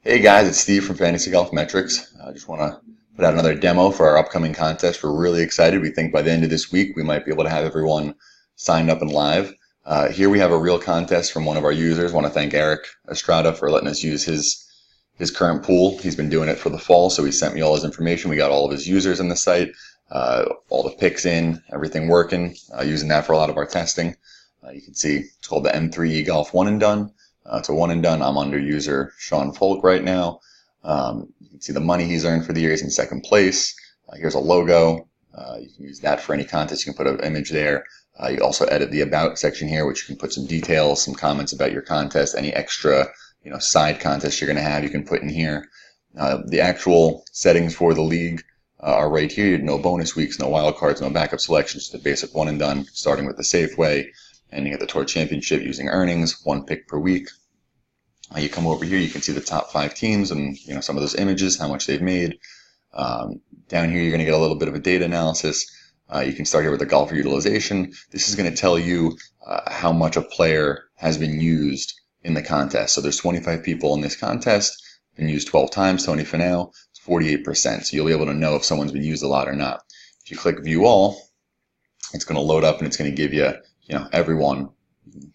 Hey guys, it's Steve from Fantasy Golf Metrics. I just want to put out another demo for our upcoming contest. We're really excited. We think by the end of this week we might be able to have everyone signed up and live. Here we have a real contest from one of our users. I want to thank Eric Estrada for letting us use his current pool. He's been doing it for the fall, so he sent me all his information. We got all of his users in the site, all the picks in, everything working, using that for a lot of our testing. You can see it's called the M3E Golf One and Done. It's a one and done. I'm under user Sean Folk right now. You can see the money he's earned for the year. He's in second place. Here's a logo. You can use that for any contest. You can put an image there. You also edit the about section here, which you can put some details, some comments about your contest, any extra, side contests you're going to have, you can put in here. The actual settings for the league are right here. No bonus weeks, no wild cards, no backup selections, just a basic one and done, starting with the safe way, ending at the Tour Championship using earnings, one pick per week. You come over here, you can see the top 5 teams and some of those images, how much they've made. Down here, you're going to get a little bit of a data analysis. You can start here with the golfer utilization. This is going to tell you how much a player has been used in the contest. So there's 25 people in this contest, been used 12 times. Tony Finau, it's 48%. So you'll be able to know if someone's been used a lot or not. If you click View All, it's going to load up and it's going to give you, everyone.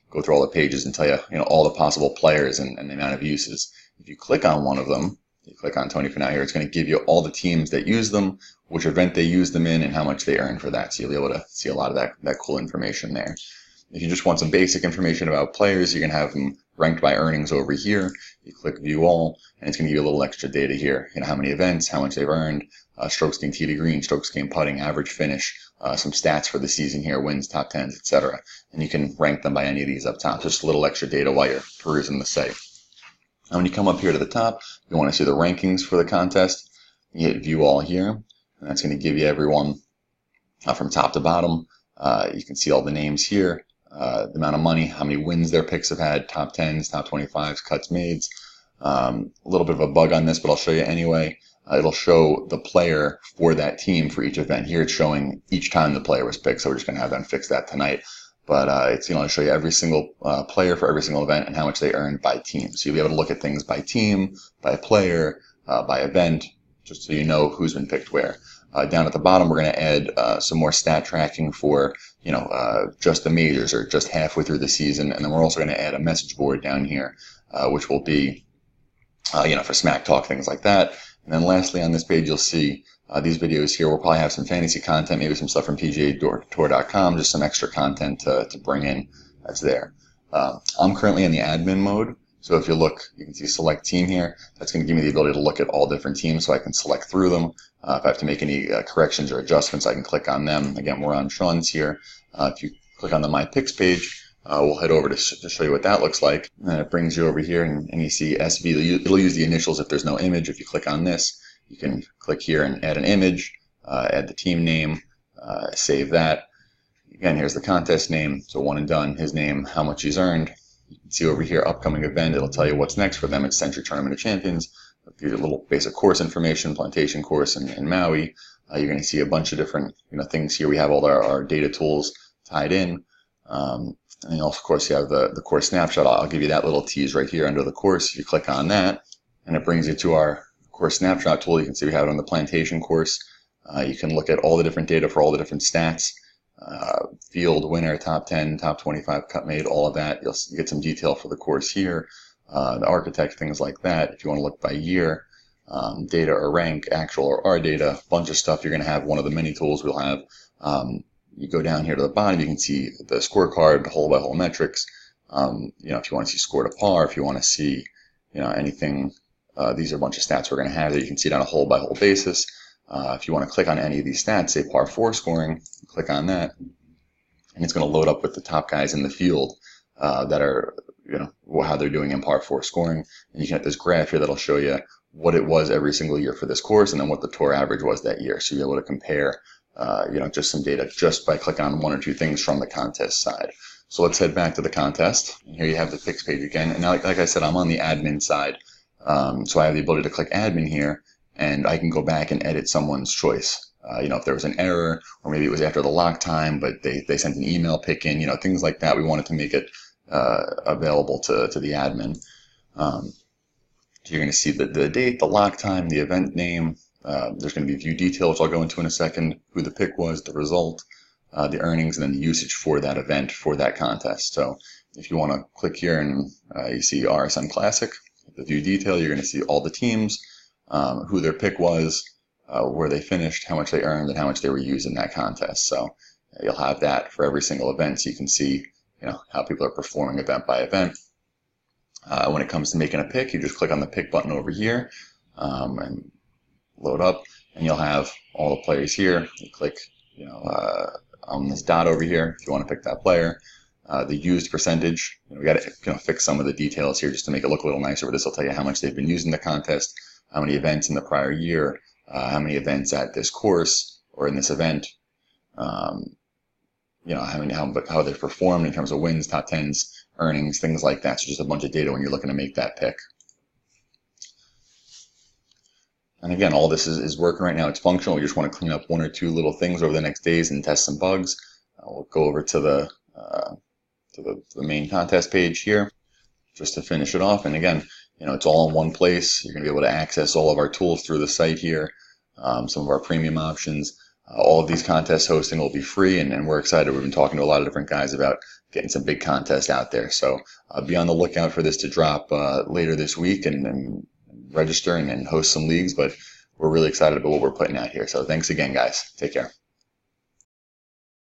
Go through all the pages and tell you, all the possible players and the amount of uses. If you click on one of them, you click on Tony Finau here, it's going to give you all the teams that use them, which event they use them in, and how much they earn for that. So you'll be able to see a lot of that cool information there. If you just want some basic information about players, you can have them ranked by earnings over here. You click View All, and it's going to give you a little extra data here. How many events, how much they've earned, strokes gained tee to green, strokes gained putting, average finish, some stats for the season here, wins, top tens, etc. And you can rank them by any of these up top. Just a little extra data while you're perusing the site. And when you come up here to the top, you want to see the rankings for the contest. You hit View All here, and that's going to give you everyone from top to bottom. You can see all the names here, the amount of money, how many wins their picks have had, top 10s, top 25s, cuts made. A little bit of a bug on this, but I'll show you anyway. It'll show the player for that team for each event. Here it's showing each time the player was picked, so we're just going to have them fix that tonight. But it's going to show you every single player for every single event and how much they earned by team. So you'll be able to look at things by team, by player, by event, just so you know who's been picked where. Down at the bottom, we're going to add some more stat tracking for just the majors or just halfway through the season, and then we're also going to add a message board down here, which will be for smack talk, things like that. And then lastly on this page, you'll see these videos here. We'll probably have some fantasy content, maybe some stuff from PGAtour.com, just some extra content to bring in that's there. I'm currently in the admin mode. So if you look, you can see select team here. That's going to give me the ability to look at all different teams so I can select through them. If I have to make any corrections or adjustments, I can click on them. Again, we're on Sean's here. If you click on the My Picks page, we'll head over to show you what that looks like. And it brings you over here and you see SV. It'll use the initials if there's no image. If you click on this, you can click here and add an image, add the team name, save that. Again, here's the contest name. So one and done, his name, how much he's earned. You can see over here, upcoming event. It'll tell you what's next for them. It's Century Tournament of Champions. It'll give you a little basic course information, plantation course in Maui. You're going to see a bunch of different things here. We have all our data tools tied in. And then also, of course, you have the course snapshot. I'll give you that little tease right here under the course. You click on that, and it brings you to our course snapshot tool. You can see we have it on the plantation course. You can look at all the different data for all the different stats. Field, winner, top 10, top 25, cut made, all of that. You'll get some detail for the course here. The architect, things like that. If you want to look by year, data or rank, actual or R data, a bunch of stuff. You're going to have one of the many tools we'll have. You go down here to the bottom, you can see the scorecard, hole-by-hole metrics. If you want to see score to par, if you want to see, anything, these are a bunch of stats we're going to have that you can see it on a hole-by-hole basis. If you want to click on any of these stats, say par 4 scoring, click on that, and it's going to load up with the top guys in the field that are, how they're doing in par 4 scoring. And you can have this graph here that'll show you what it was every single year for this course and then what the tour average was that year. So you'll be able to compare, just some data just by clicking on one or two things from the contest side. So let's head back to the contest. And here you have the picks page again. And now, like I said, I'm on the admin side. So I have the ability to click admin here, and I can go back and edit someone's choice. If there was an error, or maybe it was after the lock time, but they sent an email pick in, things like that. We wanted to make it available to the admin. So you're going to see the date, the lock time, the event name. There's going to be view details I'll go into in a second, who the pick was, the result, the earnings, and then the usage for that event, for that contest. So if you want to click here and you see RSM Classic, the view detail, you're going to see all the teams, who their pick was, where they finished, how much they earned, and how much they were used in that contest. So you'll have that for every single event, so you can see how people are performing event by event. When it comes to making a pick, you just click on the pick button over here and load up, and you'll have all the players here. You click on this dot over here if you want to pick that player. The used percentage, we got to fix some of the details here just to make it look a little nicer, but this will tell you how much they've been using the contest, how many events in the prior year, how many events at this course or in this event, how they've performed in terms of wins, top tens, earnings, things like that. So just a bunch of data when you're looking to make that pick. And again, all this is working right now. It's functional. We just want to clean up one or two little things over the next days and test some bugs. We'll go over to the main contest page here just to finish it off. And again, it's all in one place. You're going to be able to access all of our tools through the site here, some of our premium options. All of these contest hosting will be free, and we're excited. We've been talking to a lot of different guys about getting some big contests out there. So be on the lookout for this to drop later this week and register and host some leagues. But we're really excited about what we're putting out here. So thanks again, guys. Take care.